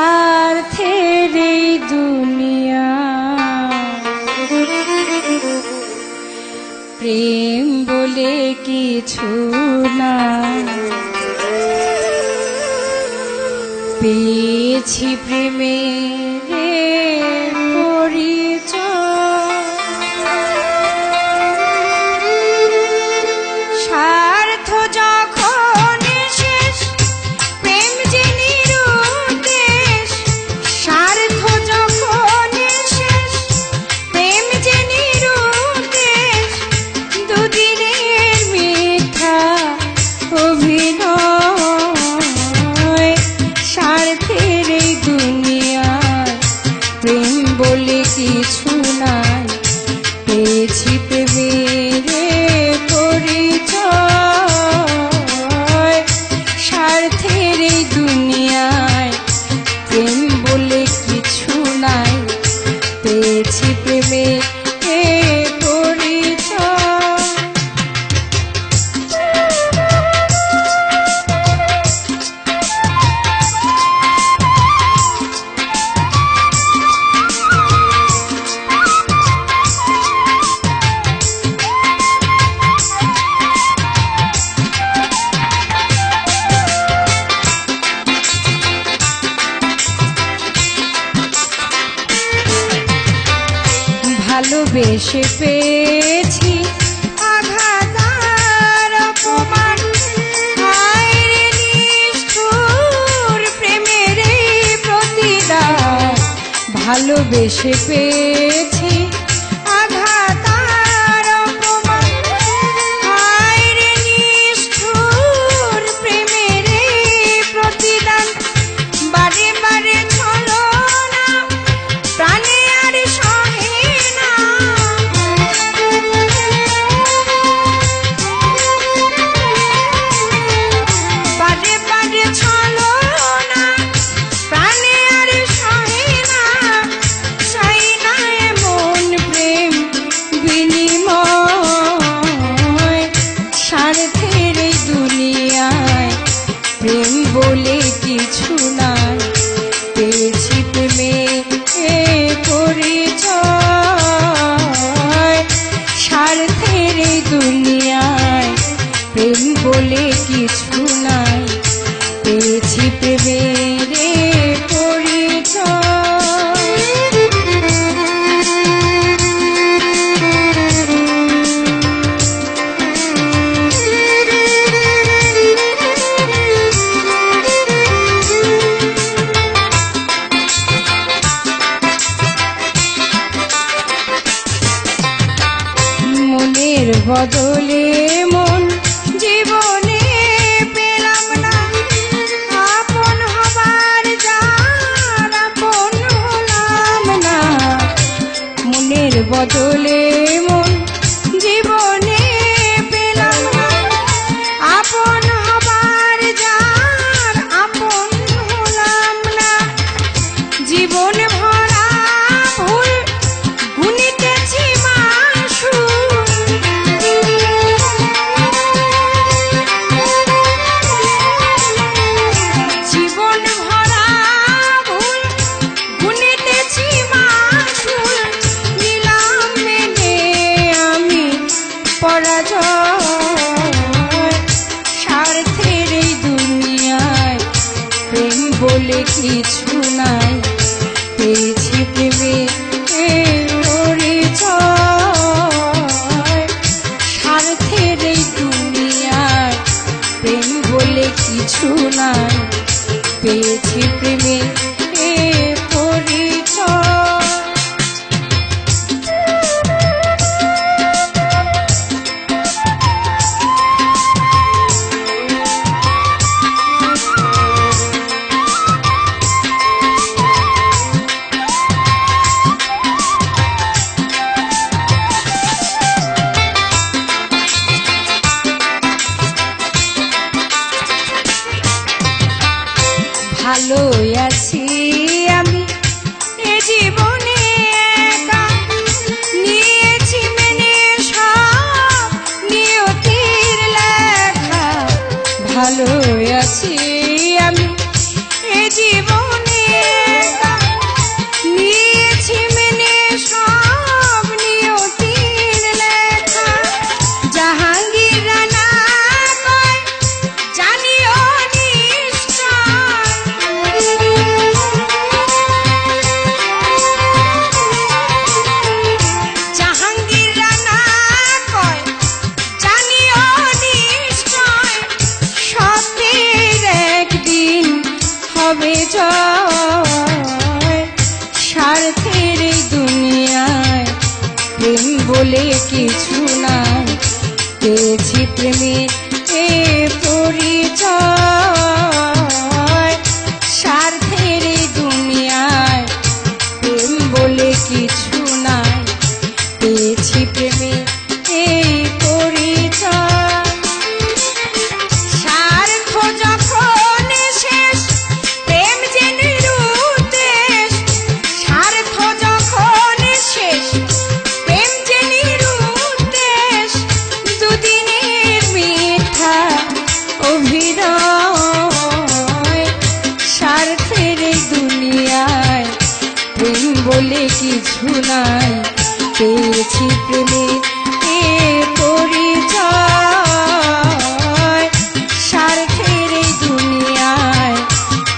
স্বার্থের এই দুনিয়া প্রেম বলে কিছু না, পেয়েছি প্রেমের পরিচয়। স্বার্থ যখন শেষ প্রেম যে নিরুদ্দেশ, স্বার্থ যখন শেষ প্রেম যে নিরুদ্দেশ, দুদিনের মিথ্যা অভিনয়। স্বার্থের এই দুনিয়ায় প্রেম বলে কিছু নাই, পেয়েছি প্রেমের পরিচয়। স্বার্থের এই দুনিয়ায় প্রেম বলে কিছু নাই, পেয়েছি প্রেমের পরিচয়। ভালোবেসে পেয়েছি আঘাত আর অপমান, হায়রে নিষ্ঠুর প্রেমের এই প্রতিদান। ভালোবেসে পেয়েছি আঘাত আর অপমান, হায়রে নিষ্ঠুর প্রেমের এই প্রতিদান। বারে বারে ছলনা প্রাণে আর সহে না, বারে বারে ছলনা প্রাণে আর সহে না। চাই না এমন প্রেম বিনিময়। স্বার্থের এই দুনিয়ায় প্রেম বলে কিছু নাই, পেয়েছি প্রেমের পরিচয়। স্বার্থের এই দুনিয়ায় প্রেম বলে কিছু নাই, পেয়েছি প্রেমের পরিচয়। মনের বদলে মন জীবনে পেলাম না, আপন হবার যার আপন হলাম না। মনের বদলে মন জীবনে পেলাম না, আপন হবার যার আপন হলাম না। জীবন ভরা ভুল গুনিতেছি মাসুল, জীবন ভরা ভুল গুনিতেছি মাসুল। নিলাম মেনে আমি পরাজয়। স্বার্থের এই দুনিয়ায় প্রেম বলে কিছু নাই, পেয়েছি প্রেমের পরিচয়। স্বার্থের এই দুনিয়ায় প্রেম বলে কিছু নাই, পেয়েছি প্রেমের পরিচয়। ভালো আছি আমি এ জীবনে একা, নিয়েছি মেনে সব নিয়তির লেখা। ভালো আছি আমি এ জীবনে প্রেমের এ পরিচয়। স্বার্থের এই দুনিয়ায় প্রেম বলে কিছু নাই, পেয়েছি প্রেমের এই পরিচয়। স্বার্থ যখন শেষ প্রেম যে নিরুদ্দেশ, স্বার্থ যখন শেষ প্রেম যে নিরুদ্দেশ, দুদিনের মিথ্যা অভিনয়। স্বার্থের এই দুনিয়ায় প্রেম বলে কিছু নাই, পেয়েছি প্রেমের এ পরিচয়। স্বার্থের এই দুনিয়ায়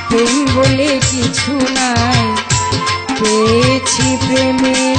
প্রেম বলে কিছু নাই, পেয়েছি প্রেমের